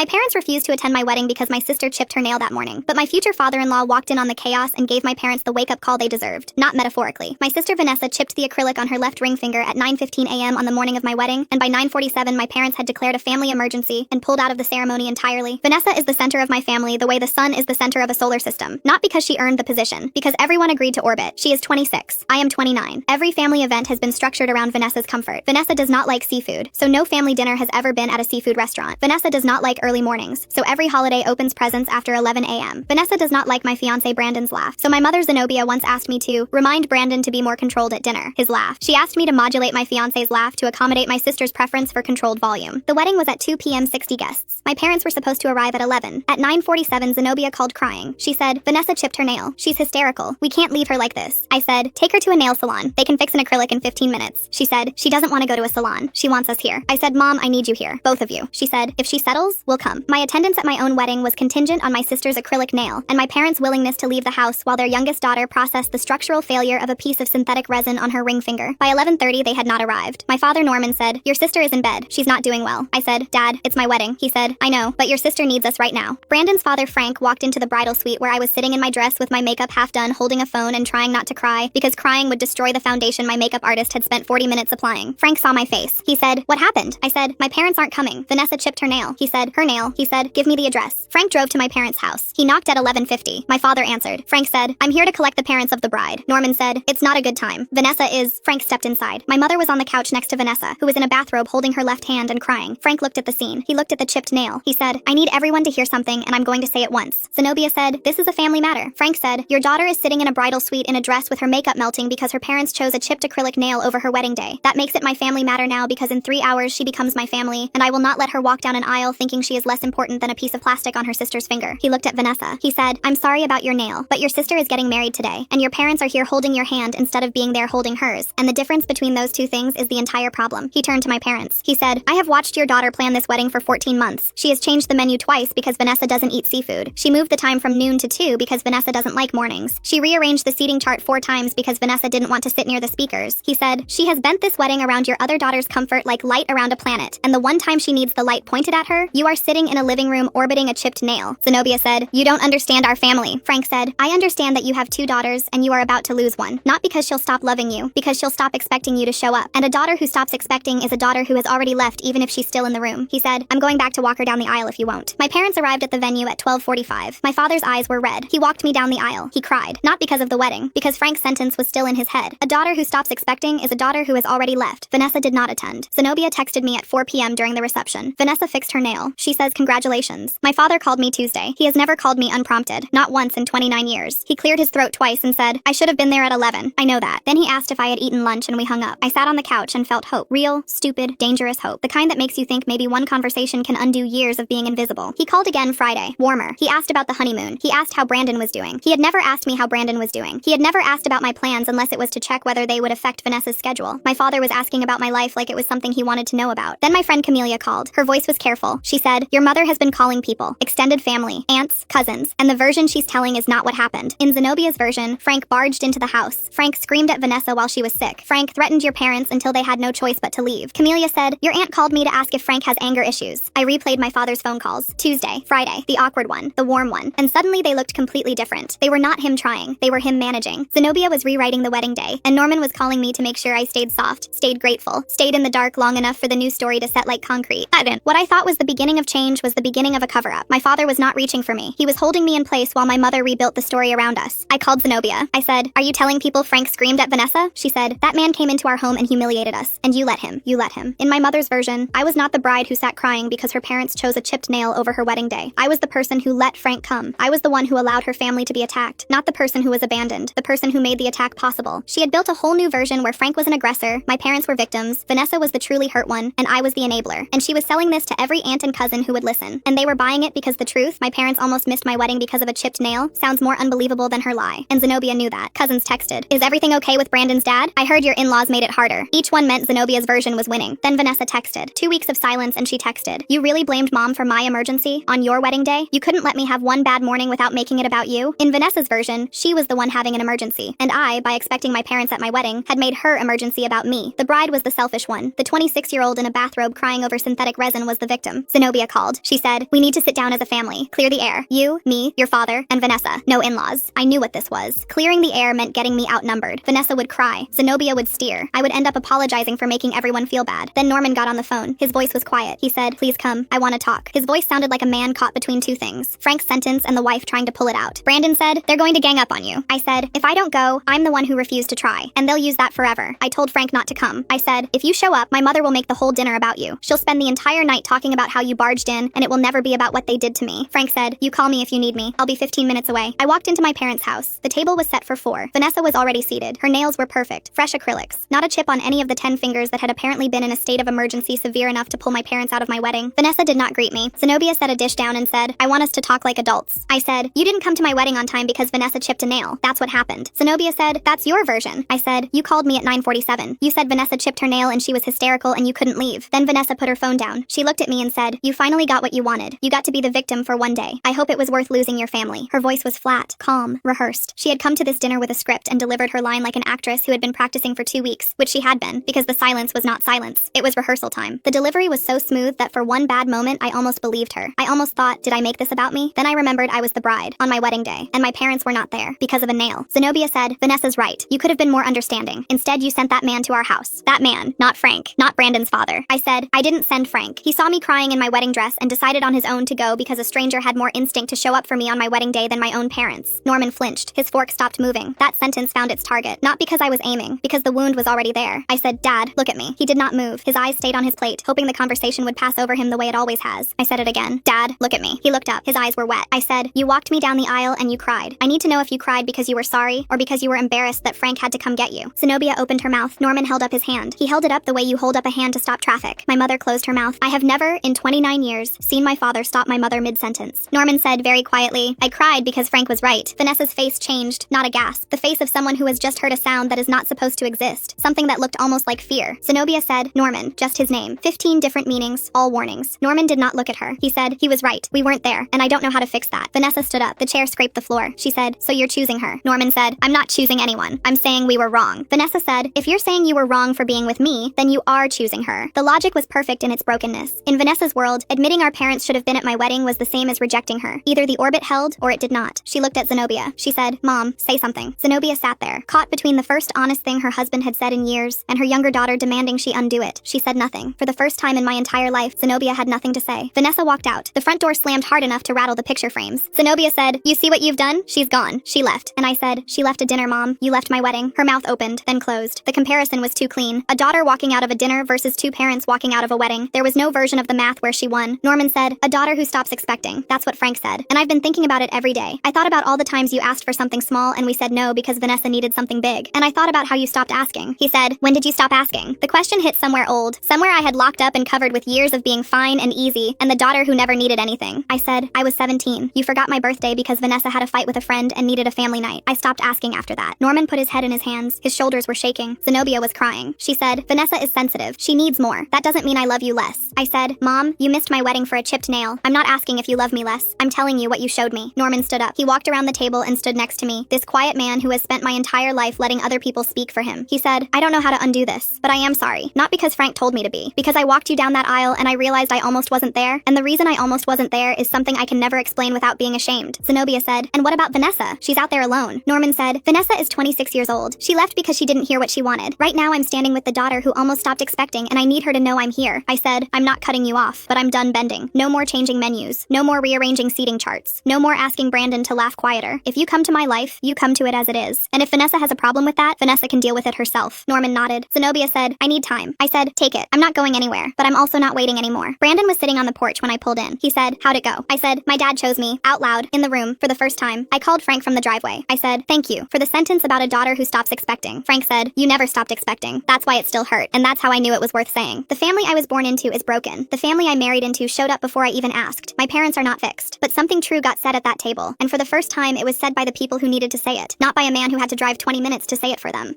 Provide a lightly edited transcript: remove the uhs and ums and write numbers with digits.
My parents refused to attend my wedding because my sister chipped her nail that morning, but my future father-in-law walked in on the chaos and gave my parents the wake-up call they deserved, not metaphorically. My sister Vanessa chipped the acrylic on her left ring finger at 9:15 a.m. on the morning of my wedding, and by 9:47 my parents had declared a family emergency and pulled out of the ceremony entirely. Vanessa is the center of my family the way the sun is the center of a solar system, not because she earned the position, because everyone agreed to orbit. She is 26. I am 29. Every family event has been structured around Vanessa's comfort. Vanessa does not like seafood, so no family dinner has ever been at a seafood restaurant. Vanessa does not like early mornings, so every holiday opens presents after 11 a.m. Vanessa does not like my fiancé Brandon's laugh, so my mother Zenobia once asked me to remind Brandon to be more controlled at dinner. His laugh. She asked me to modulate my fiancé's laugh to accommodate my sister's preference for controlled volume. The wedding was at 2 p.m. 60 guests. My parents were supposed to arrive at 11. At 9:47 Zenobia called crying. She said, Vanessa chipped her nail. She's hysterical. We can't leave her like this. I said, take her to a nail salon. They can fix an acrylic in 15 minutes. She said, she doesn't want to go to a salon. She wants us here. I said, Mom, I need you here. Both of you. She said, if she settles, we'll come. My attendance at my own wedding was contingent on my sister's acrylic nail and my parents' willingness to leave the house while their youngest daughter processed the structural failure of a piece of synthetic resin on her ring finger. By 11:30 they had not arrived. My father Norman said, your sister is in bed. She's not doing well. I said, Dad, it's my wedding. He said, I know, but your sister needs us right now. Brandon's father Frank walked into the bridal suite where I was sitting in my dress with my makeup half done, holding a phone and trying not to cry because crying would destroy the foundation my makeup artist had spent 40 minutes applying. Frank saw my face. He said, what happened? I said, my parents aren't coming. Vanessa chipped her nail. He said, her nail. He said, give me the address. Frank drove to my parents' house. He knocked at 11:50. My father answered. Frank said, I'm here to collect the parents of the bride. Norman said, it's not a good time. Vanessa is... Frank stepped inside. My mother was on the couch next to Vanessa, who was in a bathrobe holding her left hand and crying. Frank looked at the scene. He looked at the chipped nail. He said, I need everyone to hear something and I'm going to say it once. Zenobia said, this is a family matter. Frank said, your daughter is sitting in a bridal suite in a dress with her makeup melting because her parents chose a chipped acrylic nail over her wedding day. That makes it my family matter now because in 3 hours she becomes my family and I will not let her walk down an aisle thinking she is less important than a piece of plastic on her sister's finger. He looked at Vanessa. He said, I'm sorry about your nail, but your sister is getting married today and your parents are here holding your hand instead of being there holding hers, and the difference between those two things is the entire problem. He turned to my parents. He said, I have watched your daughter plan this wedding for 14 months. She has changed the menu twice because Vanessa doesn't eat seafood. She moved the time from noon to 2 because Vanessa doesn't like mornings. She rearranged the seating chart 4 times because Vanessa didn't want to sit near the speakers. He said, she has bent this wedding around your other daughter's comfort like light around a planet, and the one time she needs the light pointed at her, you are sitting in a living room orbiting a chipped nail. Zenobia said, you don't understand our family. Frank said, I understand that you have 2 daughters and you are about to lose one. Not because she'll stop loving you, because she'll stop expecting you to show up. And a daughter who stops expecting is a daughter who has already left even if she's still in the room. He said, I'm going back to walk her down the aisle if you won't. My parents arrived at the venue at 12:45. My father's eyes were red. He walked me down the aisle. He cried. Not because of the wedding, because Frank's sentence was still in his head. A daughter who stops expecting is a daughter who has already left. Vanessa did not attend. Zenobia texted me at 4 p.m. during the reception. Vanessa fixed her nail. She says congratulations. My father called me Tuesday. He has never called me unprompted. Not once in 29 years. He cleared his throat twice and said, I should have been there at 11. I know that. Then he asked if I had eaten lunch and we hung up. I sat on the couch and felt hope. Real, stupid, dangerous hope. The kind that makes you think maybe one conversation can undo years of being invisible. He called again Friday. Warmer. He asked about the honeymoon. He asked how Brandon was doing. He had never asked me how Brandon was doing. He had never asked about my plans unless it was to check whether they would affect Vanessa's schedule. My father was asking about my life like it was something he wanted to know about. Then my friend Camelia called. Her voice was careful. She said, your mother has been calling people, extended family, aunts, cousins, and the version she's telling is not what happened. In Zenobia's version, Frank barged into the house. Frank screamed at Vanessa while she was sick. Frank threatened your parents until they had no choice but to leave. Camelia said, your aunt called me to ask if Frank has anger issues. I replayed my father's phone calls. Tuesday, Friday, the awkward one, the warm one, and suddenly they looked completely different. They were not him trying. They were him managing. Zenobia was rewriting the wedding day, and Norman was calling me to make sure I stayed soft, stayed grateful, stayed in the dark long enough for the new story to set like concrete. What I thought was the beginning of change was the beginning of a cover-up. My father was not reaching for me. He was holding me in place while my mother rebuilt the story around us. I called Zenobia. I said, are you telling people Frank screamed at Vanessa? She said, that man came into our home and humiliated us, and you let him. You let him. In my mother's version, I was not the bride who sat crying because her parents chose a chipped nail over her wedding day. I was the person who let Frank come. I was the one who allowed her family to be attacked, not the person who was abandoned, the person who made the attack possible. She had built a whole new version where Frank was an aggressor, my parents were victims, Vanessa was the truly hurt one, and I was the enabler. And she was selling this to every aunt and cousin who would listen. And they were buying it because the truth, my parents almost missed my wedding because of a chipped nail, sounds more unbelievable than her lie. And Zenobia knew that. Cousins texted, is everything okay with Brandon's dad? I heard your in-laws made it harder. Each one meant Zenobia's version was winning. Then Vanessa texted. 2 weeks of silence and she texted, you really blamed mom for my emergency on your wedding day? You couldn't let me have one bad morning without making it about you? In Vanessa's version, she was the one having an emergency. And I, by expecting my parents at my wedding, had made her emergency about me. The bride was the selfish one. The 26-year-old in a bathrobe crying over synthetic resin was the victim. Zenobia called. She said, "We need to sit down as a family. Clear the air. You, me, your father, and Vanessa. No in-laws." I knew what this was. Clearing the air meant getting me outnumbered. Vanessa would cry. Zenobia would steer. I would end up apologizing for making everyone feel bad. Then Norman got on the phone. His voice was quiet. He said, "Please come. I want to talk." His voice sounded like a man caught between two things. Frank's sentence and the wife trying to pull it out. Brandon said, "They're going to gang up on you." I said, "If I don't go, I'm the one who refused to try. And they'll use that forever." I told Frank not to come. I said, "If you show up, my mother will make the whole dinner about you. She'll spend the entire night talking about how you barged in, and it will never be about what they did to me." Frank said, "You call me if you need me. I'll be 15 minutes away." I walked into my parents' house. The table was set for 4. Vanessa was already seated. Her nails were perfect. Fresh acrylics. Not a chip on any of the 10 fingers that had apparently been in a state of emergency severe enough to pull my parents out of my wedding. Vanessa did not greet me. Zenobia set a dish down and said, "I want us to talk like adults." I said, "You didn't come to my wedding on time because Vanessa chipped a nail. That's what happened." Zenobia said, "That's your version." I said, "You called me at 9:47. You said Vanessa chipped her nail and she was hysterical and you couldn't leave." Then Vanessa put her phone down. She looked at me and said, "You finally got what you wanted. You got to be the victim for one day. I hope it was worth losing your family." Her voice was flat, calm, rehearsed. She had come to this dinner with a script and delivered her line like an actress who had been practicing for 2 weeks, which she had been, because the silence was not silence. It was rehearsal time. The delivery was so smooth that for one bad moment I almost believed her. I almost thought, did I make this about me? Then I remembered I was the bride, on my wedding day, and my parents were not there, because of a nail. Zenobia said, "Vanessa's right. You could have been more understanding. Instead, you sent that man to our house." That man, not Frank, not Brandon's father. I said, "I didn't send Frank. He saw me crying in my wedding dress and decided on his own to go because a stranger had more instinct to show up for me on my wedding day than my own parents." Norman flinched. His fork stopped moving. That sentence found its target. Not because I was aiming, because the wound was already there. I said, "Dad, look at me." He did not move. His eyes stayed on his plate, hoping the conversation would pass over him the way it always has. I said it again. "Dad, look at me." He looked up. His eyes were wet. I said, "You walked me down the aisle and you cried. I need to know if you cried because you were sorry or because you were embarrassed that Frank had to come get you." Zenobia opened her mouth. Norman held up his hand. He held it up the way you hold up a hand to stop traffic. My mother closed her mouth. I have never, in 29 years, seen my father stop my mother mid-sentence. Norman said very quietly, "I cried because Frank was right." Vanessa's face changed, not a gasp. The face of someone who has just heard a sound that is not supposed to exist. Something that looked almost like fear. Zenobia said, "Norman," just his name. 15 different meanings, all warnings. Norman did not look at her. He said, "He was right. We weren't there, and I don't know how to fix that." Vanessa stood up. The chair scraped the floor. She said, "So you're choosing her." Norman said, "I'm not choosing anyone. I'm saying we were wrong." Vanessa said, "If you're saying you were wrong for being with me, then you are choosing her." The logic was perfect in its brokenness. In Vanessa's world, admitting our parents should have been at my wedding was the same as rejecting her. Either the orbit held or it did not. She looked at Zenobia. She said, "Mom, say something." Zenobia sat there, caught between the first honest thing her husband had said in years and her younger daughter demanding she undo it. She said nothing. For the first time in my entire life, Zenobia had nothing to say. Vanessa walked out. The front door slammed hard enough to rattle the picture frames. Zenobia said, "You see what you've done? She's gone." She left. And I said, "She left a dinner, Mom. You left my wedding." Her mouth opened, then closed. The comparison was too clean. A daughter walking out of a dinner versus 2 parents walking out of a wedding. There was no version of the math where she won. Norman said, "A daughter who stops expecting." That's what Frank said. And I've been thinking about it every day. I thought about all the times you asked for something small and we said no because Vanessa needed something big. And I thought about how you stopped asking. He said, "When did you stop asking?" The question hit somewhere old. Somewhere I had locked up and covered with years of being fine and easy, and the daughter who never needed anything. I said, "I was 17. You forgot my birthday because Vanessa had a fight with a friend and needed a family night." I stopped asking after that. Norman put his head in his hands. His shoulders were shaking. Zenobia was crying. She said, "Vanessa is sensitive. She needs more. That doesn't mean I love you less." I said, "Mom, you missed my wedding for a chipped nail. I'm not asking if you love me less. I'm telling you what you showed me." Norman stood up. He walked around the table and stood next to me. This quiet man who has spent my entire life letting other people speak for him. He said, "I don't know how to undo this, but I am sorry. Not because Frank told me to be. Because I walked you down that aisle and I realized I almost wasn't there. And the reason I almost wasn't there is something I can never explain without being ashamed." Zenobia said, "And what about Vanessa? She's out there alone." Norman said, "Vanessa is 26 years old. She left because she didn't hear what she wanted. Right now I'm standing with the daughter who almost stopped expecting and I need her to know I'm here." I said, "I'm not cutting you off, but I'm done bending. No more changing menus. No more rearranging seating charts. No more asking Brandon to laugh quieter. If you come to my life, you come to it as it is. And if Vanessa has a problem with that, Vanessa can deal with it herself." Norman nodded. Zenobia said, "I need time." I said, "Take it. I'm not going anywhere, but I'm also not waiting anymore." Brandon was sitting on the porch when I pulled in. He said, "How'd it go?" I said, "My dad chose me," out loud, in the room, for the first time. I called Frank from the driveway. I said, "Thank you for the sentence about a daughter who stops expecting." Frank said, "You never stopped expecting. That's why it still hurt, and that's how I knew it was worth saying. The family I was born into is broken. The family I married into showed up before I even asked. My parents are not fixed. But something true got said at that table, and for the first time it was said by the people who needed to say it, not by a man who had to drive 20 minutes to say it for them."